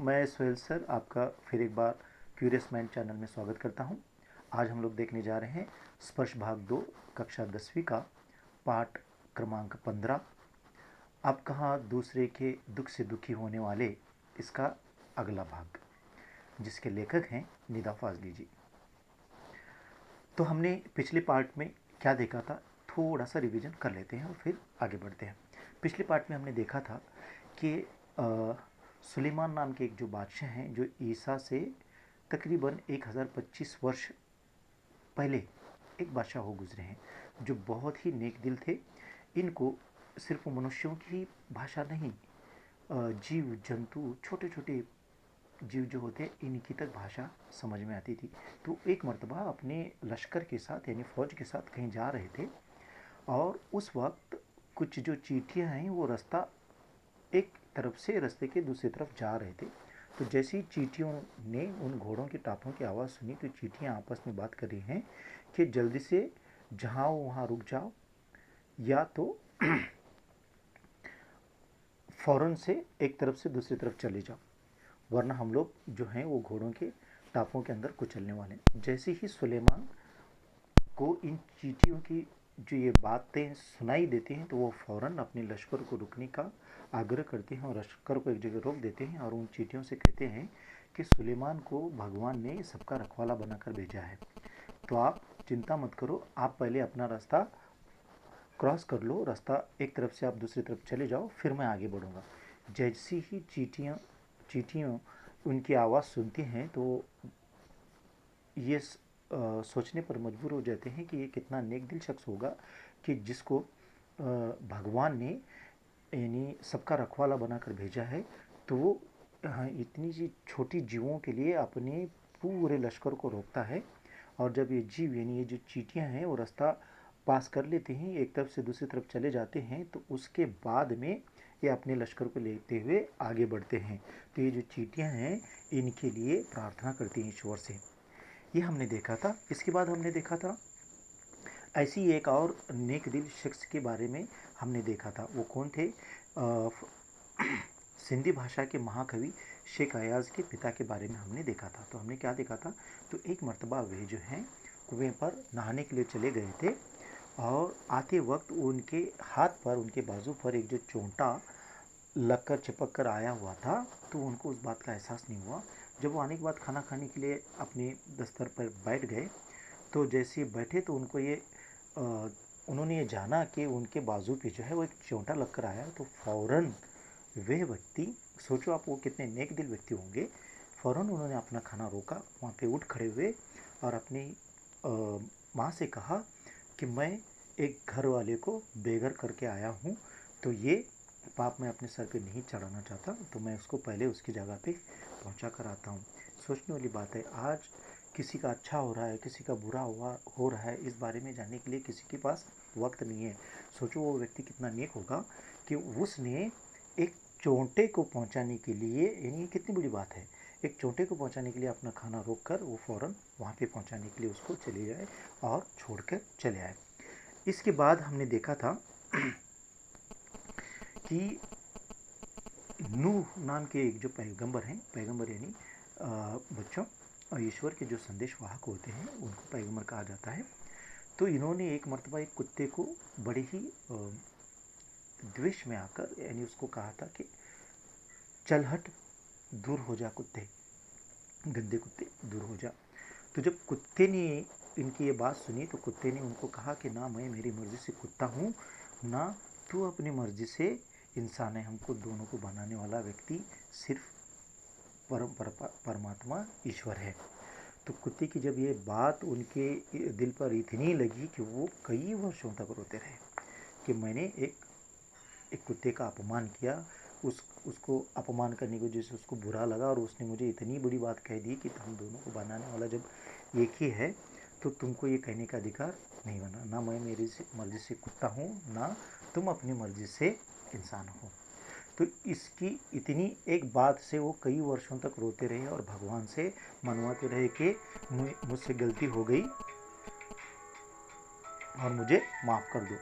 मैं सोहेल सर आपका फिर एक बार क्यूरियस माइंड चैनल में स्वागत करता हूं। आज हम लोग देखने जा रहे हैं स्पर्श भाग 2 कक्षा 10वीं का पाठ क्रमांक 15। अब कहाँ दूसरे के दुख से दुखी होने वाले, इसका अगला भाग, जिसके लेखक हैं निदा फाजली जी। तो हमने पिछले पार्ट में क्या देखा था, थोड़ा सा रिवीजन कर लेते हैं और फिर आगे बढ़ते हैं। पिछले पार्ट में हमने देखा था कि सुलेमान नाम के एक जो बादशाह हैं, जो ईसा से तकरीबन 1025 वर्ष पहले एक बादशाह हो गुजरे हैं, जो बहुत ही नेक दिल थे। इनको सिर्फ मनुष्यों की भाषा नहीं, जीव जंतु, छोटे छोटे जीव जो होते हैं, इनकी तक भाषा समझ में आती थी। तो एक मर्तबा अपने लश्कर के साथ यानी फ़ौज के साथ कहीं जा रहे थे और उस वक्त कुछ जो चींटियाँ हैं वो रास्ता एक तरफ से रास्ते के दूसरी तरफ जा रहे थे। तो जैसे ही चींटियों ने उन घोड़ों के टापों की आवाज़ सुनी तो चींटियाँ आपस में बात कर रही हैं कि जल्दी से जहाँ हो वहाँ रुक जाओ, या तो फ़ौरन से एक तरफ से दूसरी तरफ चले जाओ, वरना हम लोग जो हैं वो घोड़ों के टापों के अंदर कुचलने वाले हैं। जैसे ही सुलेमान को इन चींटियों की जो ये बातें सुनाई देती हैं तो वो फ़ौरन अपने लश्कर को रुकने का आग्रह करते हैं और लश्कर को एक जगह रोक देते हैं और उन चींटियों से कहते हैं कि सुलेमान को भगवान ने सबका रखवाला बनाकर भेजा है, तो आप चिंता मत करो, आप पहले अपना रास्ता क्रॉस कर लो, रास्ता एक तरफ से आप दूसरी तरफ चले जाओ, फिर मैं आगे बढ़ूँगा। जैसी ही चींटियाँ उनकी आवाज़ सुनती हैं तो ये सोचने पर मजबूर हो जाते हैं कि ये कितना नेक दिल शख्स होगा कि जिसको भगवान ने यानी सबका रखवाला बनाकर भेजा है। तो वो इतनी सी छोटी जीवों के लिए अपने पूरे लश्कर को रोकता है, और जब ये जीव यानी ये जो चींटियाँ हैं वो रास्ता पास कर लेते हैं, एक तरफ से दूसरी तरफ चले जाते हैं, तो उसके बाद में ये अपने लश्कर को लेते हुए आगे बढ़ते हैं। तो ये जो चींटियाँ हैं इनके लिए प्रार्थना करती हैं ईश्वर से। ये हमने देखा था। इसके बाद हमने देखा था ऐसी एक और नेक दिल शख्स के बारे में हमने देखा था। वो कौन थे? सिंधी भाषा के महाकवि शेख अयाज के पिता के बारे में हमने देखा था। तो हमने क्या देखा था? तो एक मर्तबा वे जो हैं कुएं पर नहाने के लिए चले गए थे और आते वक्त उनके हाथ पर, उनके बाजू पर एक जो चोंटा लग कर चिपक कर आया हुआ था, तो उनको उस बात का एहसास नहीं हुआ। जब वो आने के बाद खाना खाने के लिए अपने दस्तर पर बैठ गए, तो जैसे ही बैठे तो उनको ये उन्होंने ये जाना कि उनके बाजू पे जो है वो एक चोंटा लग कर आया। तो फ़ौरन वह व्यक्ति, सोचो आप वो कितने नेक दिल व्यक्ति होंगे, फ़ौरन उन्होंने अपना खाना रोका, वहाँ पे उठ खड़े हुए और अपनी माँ से कहा कि मैं एक घर वाले को बेघर करके आया हूँ, तो ये पाप मैं अपने सर पे नहीं चढ़ाना चाहता, तो मैं उसको पहले उसकी जगह पे पहुँचा कर आता हूँ। सोचने वाली बात है, आज किसी का अच्छा हो रहा है, किसी का बुरा हो रहा है, इस बारे में जानने के लिए किसी के पास वक्त नहीं है। सोचो वो व्यक्ति कितना नेक होगा कि उसने एक चोंटे को पहुंचाने के लिए, यानी कितनी बड़ी बात है, एक चोंटे को पहुंचाने के लिए अपना खाना रोक कर वो फ़ौरन वहाँ पे पहुंचाने के लिए उसको चले जाए और छोड़कर चले आए। इसके बाद हमने देखा था कि नूह नाम के एक जो पैगंबर हैं, पैगंबर यानी बच्चों ईश्वर के जो संदेश वाहक होते हैं उनको पैगंबर कहा जाता है। तो इन्होंने एक मर्तबा एक कुत्ते को बड़े ही द्वेष में आकर यानी उसको कहा था कि चल हट, दूर हो जा कुत्ते, गंदे कुत्ते दूर हो जा। तो जब कुत्ते ने इनकी ये बात सुनी तो कुत्ते ने उनको कहा कि ना मैं मेरी मर्ज़ी से कुत्ता हूँ, ना तू अपनी मर्ज़ी से इंसान है, हमको दोनों को बनाने वाला व्यक्ति सिर्फ परमात्मा ईश्वर है। तो कुत्ते की जब ये बात उनके दिल पर इतनी लगी कि वो कई वर्षों तक रोते रहे कि मैंने एक कुत्ते का अपमान किया, उसको अपमान करने की वजह से उसको बुरा लगा और उसने मुझे इतनी बड़ी बात कह दी कि हम दोनों को बनाने वाला जब एक ही है तो तुमको ये कहने का अधिकार नहीं बना, ना मैं मेरी मर्ज़ी से कुत्ता हूँ, ना तुम अपनी मर्ज़ी से इंसान हो। तो इसकी इतनी एक बात से वो कई वर्षों तक रोते रहे और भगवान से मनवाते रहे कि मुझसे गलती हो गई और मुझे माफ़ कर दो।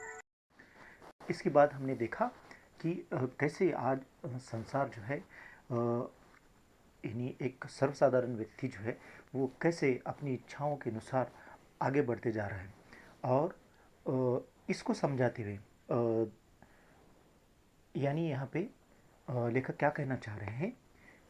इसके बाद हमने देखा कि कैसे आज संसार जो है यानी एक सर्वसाधारण व्यक्ति जो है वो कैसे अपनी इच्छाओं के अनुसार आगे बढ़ते जा रहा है। और इसको समझाते हुए यानी यहाँ पे लेखक क्या कहना चाह रहे हैं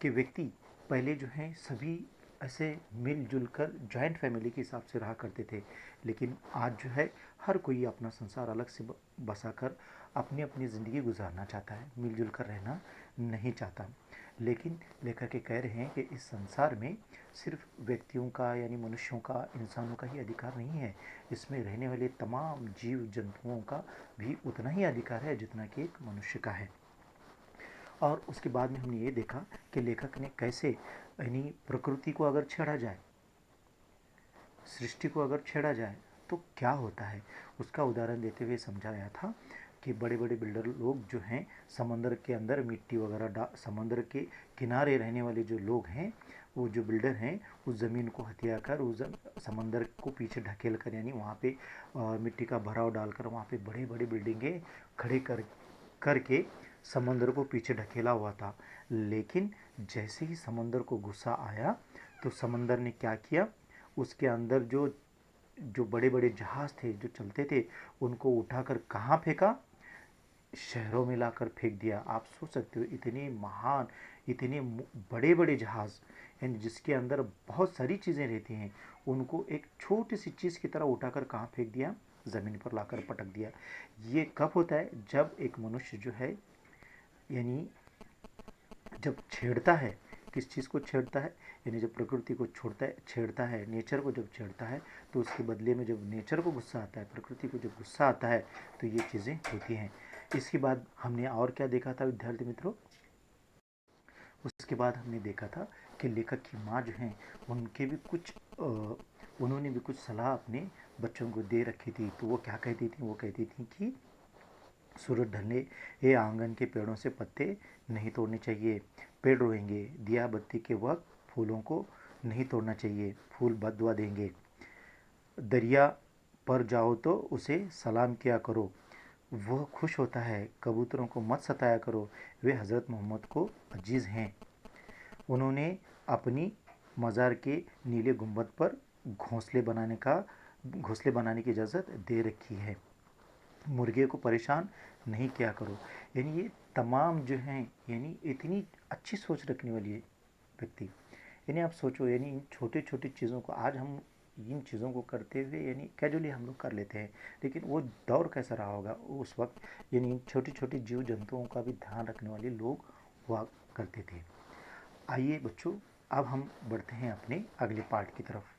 कि व्यक्ति पहले जो है सभी ऐसे मिलजुल कर जॉइंट फैमिली के हिसाब से रहा करते थे, लेकिन आज जो है हर कोई अपना संसार अलग से बसा कर अपनी अपनी ज़िंदगी गुजारना चाहता है, मिलजुल कर रहना नहीं चाहता। लेकिन लेखक ये कह रहे हैं कि इस संसार में सिर्फ व्यक्तियों का यानी मनुष्यों का, इंसानों का ही अधिकार नहीं है, इसमें रहने वाले तमाम जीव जंतुओं का भी उतना ही अधिकार है जितना कि एक मनुष्य का है। और उसके बाद में हमने ये देखा कि लेखक ने कैसे यानी प्रकृति को अगर छेड़ा जाए, सृष्टि को अगर छेड़ा जाए तो क्या होता है, उसका उदाहरण देते हुए समझाया था कि बड़े बड़े बिल्डर लोग जो हैं समंदर के अंदर मिट्टी वगैरह समंदर के किनारे रहने वाले जो लोग हैं, वो जो बिल्डर हैं उस ज़मीन को हथिया कर उस समंदर को पीछे ढकेल कर यानी वहाँ पे मिट्टी का भराव डालकर वहाँ पे बड़े बड़े बिल्डिंगें खड़े करके समंदर को पीछे ढकेला हुआ था। लेकिन जैसे ही समंदर को गुस्सा आया तो समंदर ने क्या किया, उसके अंदर जो जो बड़े बड़े जहाज़ थे जो चलते थे उनको उठाकर कहाँ फेंका, शहरों में लाकर फेंक दिया। आप सोच सकते हो इतने महान, इतने बड़े बड़े जहाज़ यानी जिसके अंदर बहुत सारी चीज़ें रहती हैं, उनको एक छोटी सी चीज़ की तरह उठाकर कहाँ फेंक दिया, ज़मीन पर लाकर पटक दिया। ये कब होता है, जब एक मनुष्य जो है यानी जब छेड़ता है, किस चीज़ को छेड़ता है, यानी जब प्रकृति को छोड़ता है, छेड़ता है, नेचर को जब छेड़ता है तो उसके बदले में जब नेचर को गुस्सा आता है, प्रकृति को जब गुस्सा आता है तो ये चीज़ें होती हैं। इसके बाद हमने और क्या देखा था विद्यार्थी मित्रों, उसके बाद हमने देखा था कि लेखक की माँ जो हैं उनके भी कुछ उन्होंने भी कुछ सलाह अपने बच्चों को दे रखी थी। तो वो क्या कहती थी, वो कहती थी कि सूरज ढलने ये आंगन के पेड़ों से पत्ते नहीं तोड़ने चाहिए, पेड़ रोएंगे, दिया बत्ती के वक्त फूलों को नहीं तोड़ना चाहिए, फूल बददुआ देंगे, दरिया पर जाओ तो उसे सलाम किया करो, वह खुश होता है, कबूतरों को मत सताया करो, वे हज़रत मोहम्मद को अजीज़ हैं, उन्होंने अपनी मज़ार के नीले गुंबद पर घोंसले बनाने की इजाज़त दे रखी है, मुर्गे को परेशान नहीं किया करो। यानी ये तमाम जो हैं यानी इतनी अच्छी सोच रखने वाली व्यक्ति, यानी आप सोचो यानी इन छोटे छोटी चीज़ों को आज हम इन चीज़ों को करते हुए यानी कैजुअली हम लोग कर लेते हैं, लेकिन वो दौर कैसा रहा होगा उस वक्त, यानी इन छोटी छोटी जीव जंतुओं का भी ध्यान रखने वाले लोग हुआ करते थे। आइए बच्चों, अब हम बढ़ते हैं अपने अगले पार्ट की तरफ।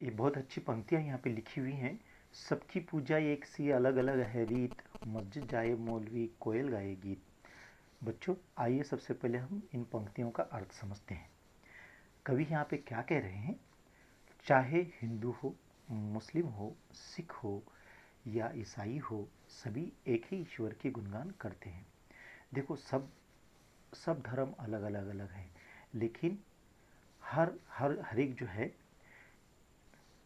ये बहुत अच्छी पंक्तियाँ यहाँ पे लिखी हुई हैं। सबकी पूजा एक सी अलग अलग है रीत, मस्जिद जाए मौलवी कोयल गाए गीत। बच्चों आइए सबसे पहले हम इन पंक्तियों का अर्थ समझते हैं। कवि यहाँ पे क्या कह रहे हैं, चाहे हिंदू हो, मुस्लिम हो, सिख हो या ईसाई हो, सभी एक ही ईश्वर की गुणगान करते हैं। देखो सब सब धर्म अलग अलग अलग है, लेकिन हर हर हर एक जो है,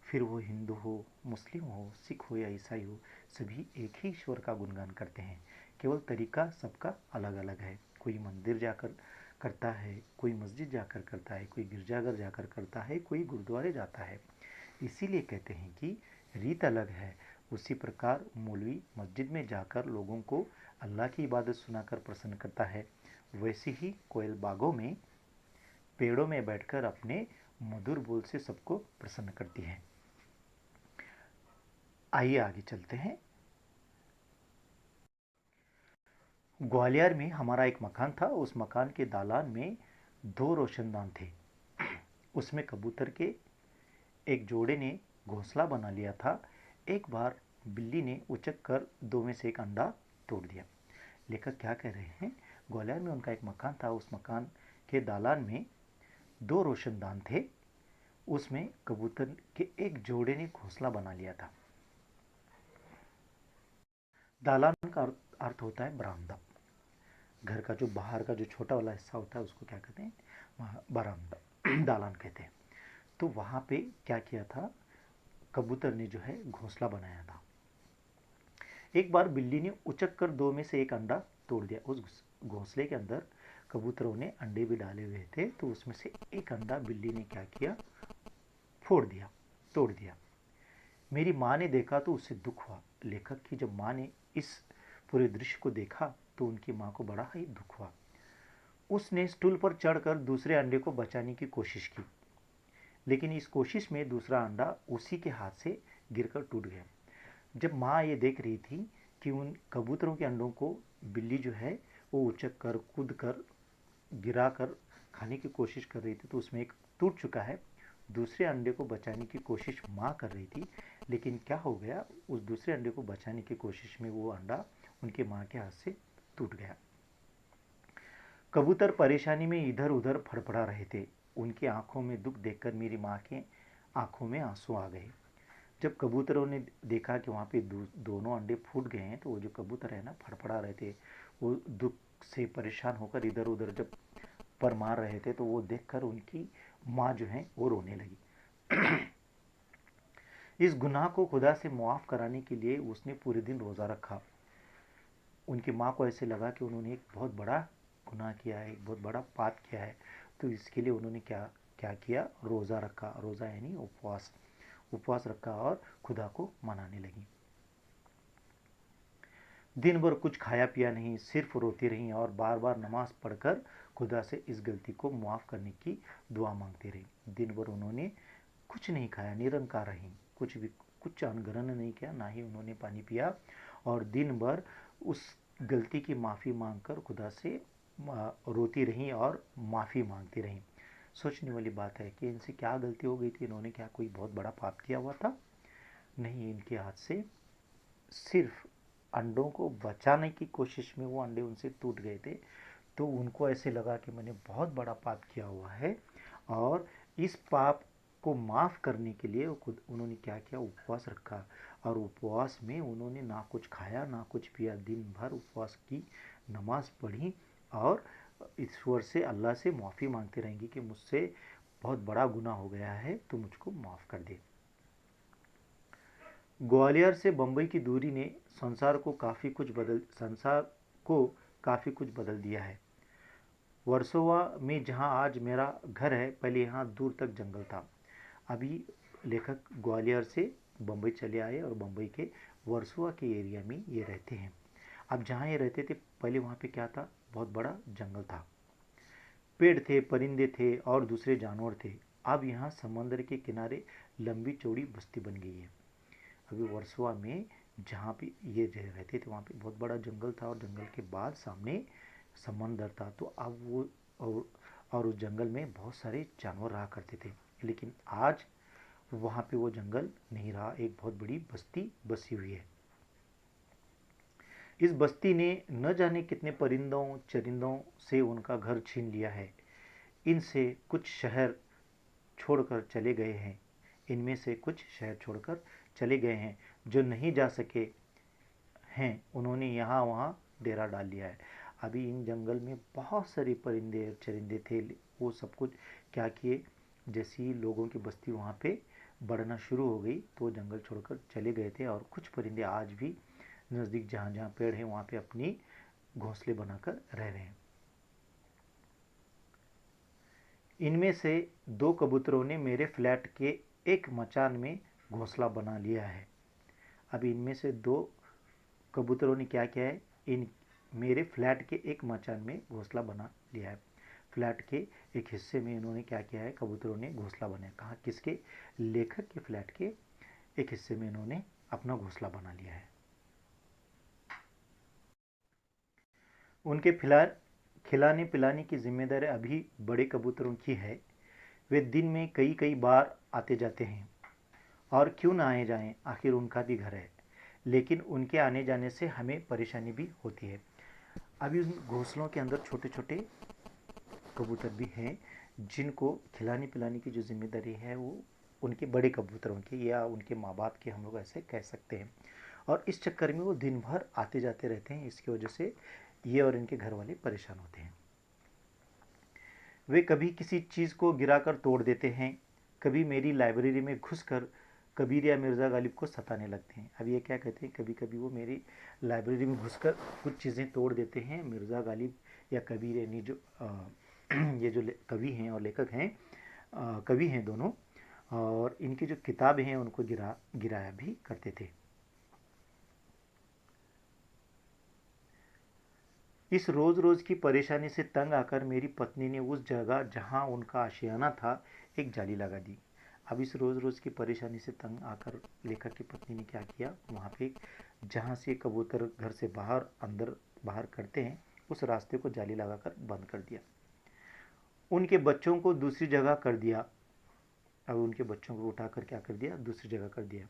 फिर वो हिंदू हो, मुस्लिम हो, सिख हो या ईसाई हो, सभी एक ही ईश्वर का गुणगान करते हैं। केवल तरीका सबका अलग अलग है। कोई मंदिर जाकर करता है, कोई मस्जिद जाकर करता है, कोई गिरजाघर जाकर करता है, कोई गुरुद्वारे जाता है। इसीलिए कहते हैं कि रीत अलग है। उसी प्रकार मौलवी मस्जिद में जाकर लोगों को अल्लाह की इबादत सुनाकर प्रसन्न करता है, वैसे ही कोयल बागों में पेड़ों में बैठकर अपने मधुर बोल से सबको प्रसन्न करती है। आइए आगे चलते हैं। ग्वालियर में हमारा एक मकान था, उस मकान के दालान में 2 रोशनदान थे। उसमें कबूतर के एक जोड़े ने घोंसला बना लिया था। एक बार बिल्ली ने उचक कर 2 में से एक अंडा तोड़ दिया। लेखक क्या कह रहे हैं, ग्वालियर में उनका एक मकान था, उस मकान के दालान में 2 रोशनदान थे, उसमें कबूतर के एक जोड़े ने घोंसला बना लिया था। दालान का अर्थ होता है बरामदा। घर का जो बाहर का जो छोटा वाला हिस्सा होता है उसको क्या कहते हैं, वहाँ बरामदा दालान कहते हैं। तो वहाँ पे क्या किया था, कबूतर ने जो है घोंसला बनाया था। एक बार बिल्ली ने उचक कर दो में से एक अंडा तोड़ दिया। उस घोंसले के अंदर कबूतरों ने अंडे भी डाले हुए थे, तो उसमें से एक अंडा बिल्ली ने क्या किया, फोड़ दिया, तोड़ दिया। मेरी माँ ने देखा तो उससे दुख हुआ। लेखक की जब माँ ने इस पूरे दृश्य को देखा तो उनकी माँ को बड़ा ही दुख हुआ। उसने स्टूल पर चढ़कर दूसरे अंडे को बचाने की कोशिश की, लेकिन इस कोशिश में दूसरा अंडा उसी के हाथ से गिरकर टूट गया। जब माँ ये देख रही थी कि उन कबूतरों के अंडों को बिल्ली जो है वो उचक कर, कूद कर, गिरा कर खाने की कोशिश कर रही थी, तो उसमें एक टूट चुका है। दूसरे अंडे को बचाने की कोशिश माँ कर रही थी, लेकिन क्या हो गया, उस दूसरे अंडे को बचाने की कोशिश में वो अंडा उनके माँ के हाथ से टूट गया। कबूतर परेशानी में इधर उधर फड़फड़ा रहे थे। उनकी आंखों में दुख देखकर मेरी माँ के आंखों में आंसू आ गए। जब कबूतरों ने देखा कि वहाँ पे दोनों अंडे फूट गए हैं, तो वो जो कबूतर है ना, फड़फड़ा रहे थे, वो दुख से परेशान होकर इधर उधर जब पर मार रहे थे, तो वो देखकर उनकी माँ जो है वो रोने लगी। इस गुनाह को खुदा से मुआफ़ कराने के लिए उसने पूरे दिन रोज़ा रखा। उनकी माँ को ऐसे लगा कि उन्होंने एक बहुत बड़ा गुनाह किया है, एक बहुत बड़ा पाप किया है, तो इसके लिए उन्होंने क्या क्या किया, रोज़ा रखा। रोज़ा यानी उपवास, उपवास रखा और खुदा को मनाने लगी। दिन भर कुछ खाया पिया नहीं, सिर्फ रोती रहीं और बार बार नमाज पढ़कर खुदा से इस गलती को मुआफ़ करने की दुआ मांगती रही। दिन भर उन्होंने कुछ नहीं खाया, निरंकार रहीं, कुछ अनग्रहण नहीं किया, ना ही उन्होंने पानी पिया, और दिन भर उस गलती की माफ़ी मांगकर खुदा से रोती रहीं और माफ़ी मांगती रहीं। सोचने वाली बात है कि इनसे क्या गलती हो गई थी, इन्होंने क्या कोई बहुत बड़ा पाप किया हुआ था? नहीं, इनके हाथ से सिर्फ अंडों को बचाने की कोशिश में वो अंडे उनसे टूट गए थे, तो उनको ऐसे लगा कि मैंने बहुत बड़ा पाप किया हुआ है, और इस पाप को माफ़ करने के लिए खुद उन्होंने क्या किया, उपवास रखा। और उपवास में उन्होंने ना कुछ खाया ना कुछ पिया, दिन भर उपवास की, नमाज पढ़ी और ईश्वर से, अल्लाह से माफ़ी मांगते रहेंगी कि मुझसे बहुत बड़ा गुनाह हो गया है, तो मुझको माफ़ कर दे। ग्वालियर से बम्बई की दूरी ने संसार को काफ़ी कुछ बदल दिया है। वर्सोवा में जहां आज मेरा घर है, पहले यहाँ दूर तक जंगल था। अभी लेखक ग्वालियर से बम्बई चले आए और बम्बई के वर्सोवा के एरिया में ये रहते हैं। अब जहाँ ये रहते थे, पहले वहाँ पे क्या था, बहुत बड़ा जंगल था, पेड़ थे, परिंदे थे और दूसरे जानवर थे। अब यहाँ समंदर के किनारे लंबी चौड़ी बस्ती बन गई है। अभी वर्सोवा में जहाँ पे ये रहते थे, वहाँ पे बहुत बड़ा जंगल था, और जंगल के बाद सामने समंदर था। तो अब वो और उस जंगल में बहुत सारे जानवर रहा करते थे, लेकिन आज वहाँ पे वो जंगल नहीं रहा, एक बहुत बड़ी बस्ती बसी हुई है। इस बस्ती ने न जाने कितने परिंदों चरिंदों से उनका घर छीन लिया है। इनसे कुछ शहर छोड़कर चले गए हैं, इनमें से कुछ शहर छोड़कर चले गए हैं, जो नहीं जा सके हैं उन्होंने यहाँ वहाँ डेरा डाल लिया है। अभी इन जंगल में बहुत सारे परिंदे और चरिंदे थे, वो सब कुछ क्या किए, जैसे ही लोगों की बस्ती वहाँ पे बढ़ना शुरू हो गई, तो जंगल छोड़कर चले गए थे। और कुछ परिंदे आज भी नज़दीक जहाँ जहाँ पेड़ हैं वहाँ पे अपनी घोंसले बनाकर रह रहे हैं। इनमें से 2 कबूतरों ने मेरे फ्लैट के एक मचान में घोंसला बना लिया है। अभी इनमें से 2 कबूतरों ने क्या किया है, इन मेरे फ्लैट के एक मचान में घोंसला बना लिया है। फ्लैट के एक हिस्से में इन्होंने क्या किया है, कबूतरों ने घोंसला बनाया। कहाँ, किसके, लेखक के फ्लैट के एक हिस्से में इन्होंने अपना घोंसला बना लिया है। उनके खिलाने पिलाने की जिम्मेदारी अभी बड़े कबूतरों की है। वे दिन में कई कई बार आते जाते हैं, और क्यों ना आए जाएं, आखिर उनका भी घर है। लेकिन उनके आने जाने से हमें परेशानी भी होती है। अभी उन घोंसलों के अंदर छोटे छोटे कबूतर भी हैं, जिनको खिलाने पिलाने की जो जिम्मेदारी है वो उनके बड़े कबूतरों की या उनके माँ बाप की, हम लोग ऐसे कह सकते हैं। और इस चक्कर में वो दिन भर आते जाते रहते हैं, इसकी वजह से ये और इनके घर वाले परेशान होते हैं। वे कभी किसी चीज़ को गिराकर तोड़ देते हैं, कभी मेरी लाइब्रेरी में घुसकर कबीर या मिर्ज़ा गालिब को सताने लगते हैं। अब ये क्या कहते हैं, कभी कभी वो मेरी लाइब्रेरी में घुसकर कुछ चीज़ें तोड़ देते हैं। मिर्ज़ा गालिब या कबीर यानी जो ये जो कवि हैं और लेखक हैं, कवि हैं दोनों, और इनकी जो किताबें हैं उनको गिराया भी करते थे। इस रोज़ रोज़ की परेशानी से तंग आकर मेरी पत्नी ने उस जगह जहां उनका आशियाना था एक जाली लगा दी। अब इस रोज़ रोज़ की परेशानी से तंग आकर लेखक की पत्नी ने क्या किया, वहाँ पे जहाँ से कबूतर घर से बाहर अंदर बाहर करते हैं उस रास्ते को जाली लगाकर बंद कर दिया। उनके बच्चों को दूसरी जगह कर दिया। अब उनके बच्चों को उठाकर क्या कर दिया, दूसरी जगह कर दिया।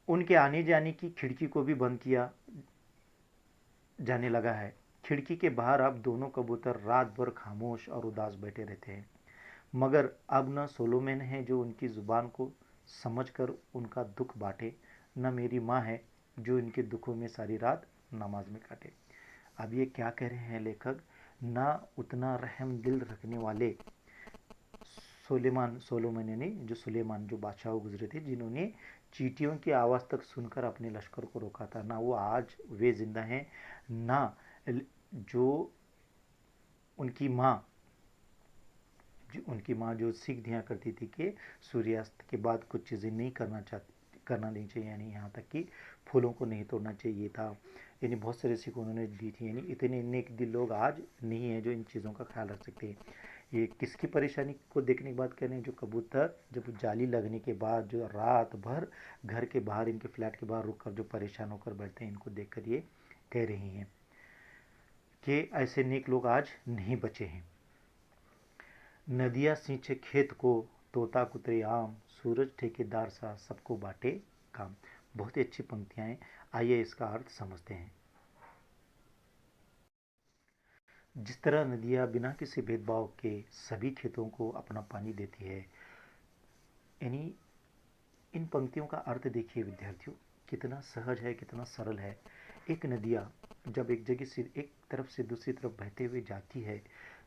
उनके आने जाने की खिड़की को भी बंद किया जाने लगा है। खिड़की के बाहर अब दोनों कबूतर रात भर खामोश और उदास बैठे रहते हैं। मगर अब न सोलोमन है जो उनकी जुबान को समझकर उनका दुख बांटे, न मेरी माँ है जो इनके दुखों में सारी रात नमाज में काटे। अब ये क्या कह रहे हैं लेखक, ना उतना रहम दिल रखने वाले सोलोमन यानी जो सुलेमान जो बादशाह गुजरे थे, जिन्होंने चींटियों की आवाज़ तक सुनकर अपने लश्कर को रोका था, ना वो आज वे जिंदा हैं, ना जो उनकी माँ उनकी माँ जो सीख दिया करती थी कि सूर्यास्त के बाद कुछ चीज़ें नहीं करना नहीं चाहिए, यानी यहाँ तक कि फूलों को नहीं तोड़ना चाहिए था। यानी बहुत सारी सीख उन्होंने दी थी। यानी इतने नेक दिल लोग आज नहीं हैं जो इन चीज़ों का ख्याल रख सकते हैं। ये किसकी परेशानी को देखने की बात कर रहे हैं, जो कबूतर जब जाली लगने के बाद जो रात भर घर के बाहर इनके फ्लैट के बाहर रुक कर जो परेशान होकर बैठते हैं, इनको देख कर ये कह रही हैं कि ऐसे नेक लोग आज नहीं बचे हैं। नदियाँ सींचे खेत को, तोता कुतरे आम, सूरज ठेकेदार सा सबको बांटे काम। बहुत ही अच्छी पंक्तियाँ हैं। आइए इसका अर्थ समझते हैं। जिस तरह नदियाँ बिना किसी भेदभाव के सभी खेतों को अपना पानी देती है, यानी इन पंक्तियों का अर्थ देखिए विद्यार्थियों, कितना सहज है, कितना सरल है। एक नदियाँ जब एक जगह से एक तरफ से दूसरी तरफ बहते हुए जाती है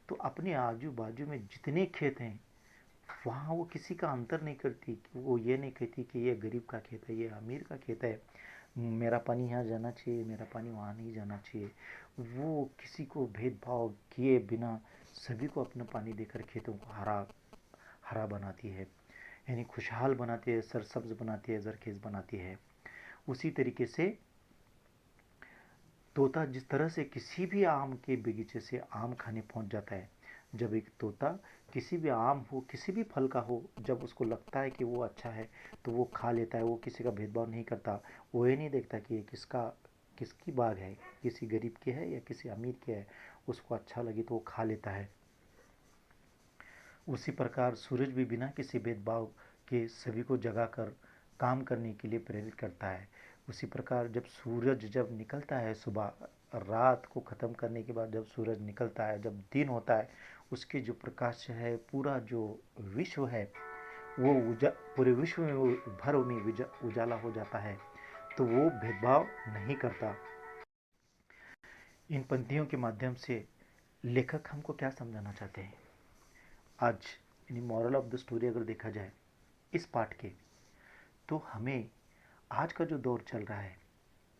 तो अपने आजू बाजू में जितने खेत हैं वहाँ वो किसी का अंतर नहीं करती। वो ये नहीं कहती कि ये गरीब का खेत है, ये अमीर का खेत है, मेरा पानी यहाँ जाना चाहिए, मेरा पानी वहाँ नहीं जाना चाहिए। वो किसी को भेदभाव किए बिना सभी को अपना पानी देकर खेतों को हरा हरा बनाती है, यानी खुशहाल बनाती है, सरसब्ज बनाती है, जरखेज़ बनाती है। उसी तरीके से तोता जिस तरह से किसी भी आम के बगीचे से आम खाने पहुंच जाता है, जब एक तोता किसी भी आम हो, किसी भी फल का हो, जब उसको लगता है कि वो अच्छा है तो वो खा लेता है। वो किसी का भेदभाव नहीं करता। वो ये नहीं देखता कि ये किसकी बाग है, किसी गरीब की है या किसी अमीर की है। उसको अच्छा लगे तो वो खा लेता है। उसी प्रकार सूरज भी बिना किसी भेदभाव के सभी को जगाकर काम करने के लिए प्रेरित करता है। उसी प्रकार जब सूरज जब निकलता है सुबह, रात को ख़त्म करने के बाद जब सूरज निकलता है, जब दिन होता है, उसके जो प्रकाश है, पूरा जो विश्व है वो पूरे विश्व में वो भर में उजाला हो जाता है। तो वो भेदभाव नहीं करता। इन पंक्तियों के माध्यम से लेखक हमको क्या समझाना चाहते हैं आज, यानी मॉरल ऑफ द स्टोरी अगर देखा जाए इस पाठ के, तो हमें आज का जो दौर चल रहा है,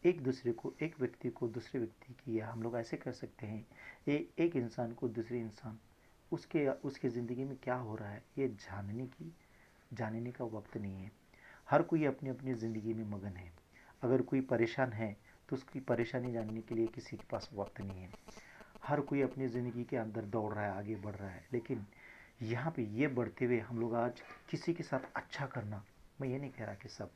एक दूसरे को, एक व्यक्ति को दूसरे व्यक्ति की, या हम लोग ऐसे कर सकते हैं एक इंसान को दूसरे इंसान उसके ज़िंदगी में क्या हो रहा है ये जानने का वक्त नहीं है। हर कोई अपनी अपनी ज़िंदगी में मगन है। अगर कोई परेशान है तो उसकी परेशानी जानने के लिए किसी के पास वक्त नहीं है। हर कोई अपनी ज़िंदगी के अंदर दौड़ रहा है, आगे बढ़ रहा है। लेकिन यहाँ पे ये बढ़ते हुए हम लोग आज किसी के साथ अच्छा करना, मैं ये नहीं कह रहा कि सब,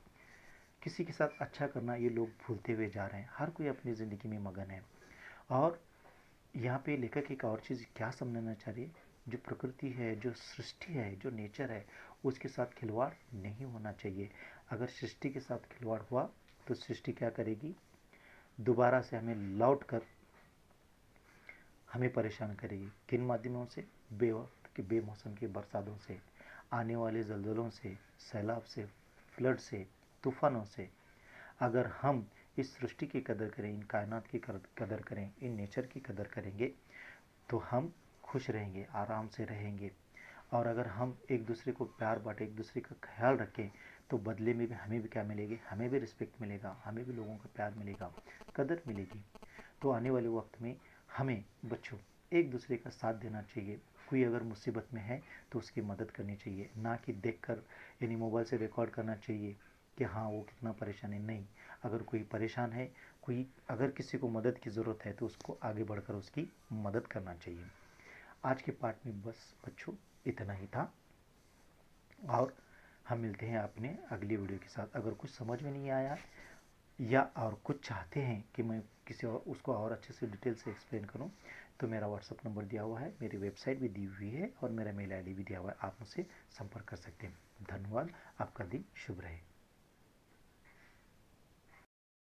किसी के साथ अच्छा करना ये लोग भूलते हुए जा रहे हैं। हर कोई अपनी ज़िंदगी में मगन है। और यहाँ पे लेखक एक और चीज़ क्या समझाना चाह रही है, जो प्रकृति है, जो सृष्टि है, जो नेचर है, उसके साथ खिलवाड़ नहीं होना चाहिए। अगर सृष्टि के साथ खिलवाड़ हुआ तो सृष्टि क्या करेगी, दोबारा से हमें लौट कर हमें परेशान करेगी। किन माध्यमों से, बेवक्त के बेमौसम की बरसातों से, आने वाले जल्जलों से, सैलाब से, फ्लड से, तूफानों से। अगर हम इस सृष्टि की कदर करें, इन कायनात की कदर करें, इन नेचर की कदर करेंगे तो हम खुश रहेंगे, आराम से रहेंगे। और अगर हम एक दूसरे को प्यार बांटें, एक दूसरे का ख्याल रखें, तो बदले में भी हमें भी क्या मिलेगी, हमें भी रिस्पेक्ट मिलेगा, हमें भी लोगों का प्यार मिलेगा, कदर मिलेगी। तो आने वाले वक्त में हमें बच्चों एक दूसरे का साथ देना चाहिए। कोई अगर मुसीबत में है तो उसकी मदद करनी चाहिए, ना कि देखकर यानी मोबाइल से रिकॉर्ड करना चाहिए कि हाँ वो कितना परेशान है। नहीं, अगर कोई परेशान है, कोई अगर किसी को मदद की ज़रूरत है तो उसको आगे बढ़कर उसकी मदद करना चाहिए। आज के पार्ट में बस बच्चों इतना ही था, और हम मिलते हैं अपने अगली वीडियो के साथ। अगर कुछ समझ में नहीं आया या और कुछ चाहते हैं कि मैं किसी और उसको और अच्छे से डिटेल से एक्सप्लेन करूं, तो मेरा व्हाट्सअप नंबर दिया हुआ है, मेरी वेबसाइट भी दी हुई है और मेरा मेल आईडी भी दिया हुआ है, आप मुझसे संपर्क कर सकते हैं। धन्यवाद, आपका दिन शुभ रहे।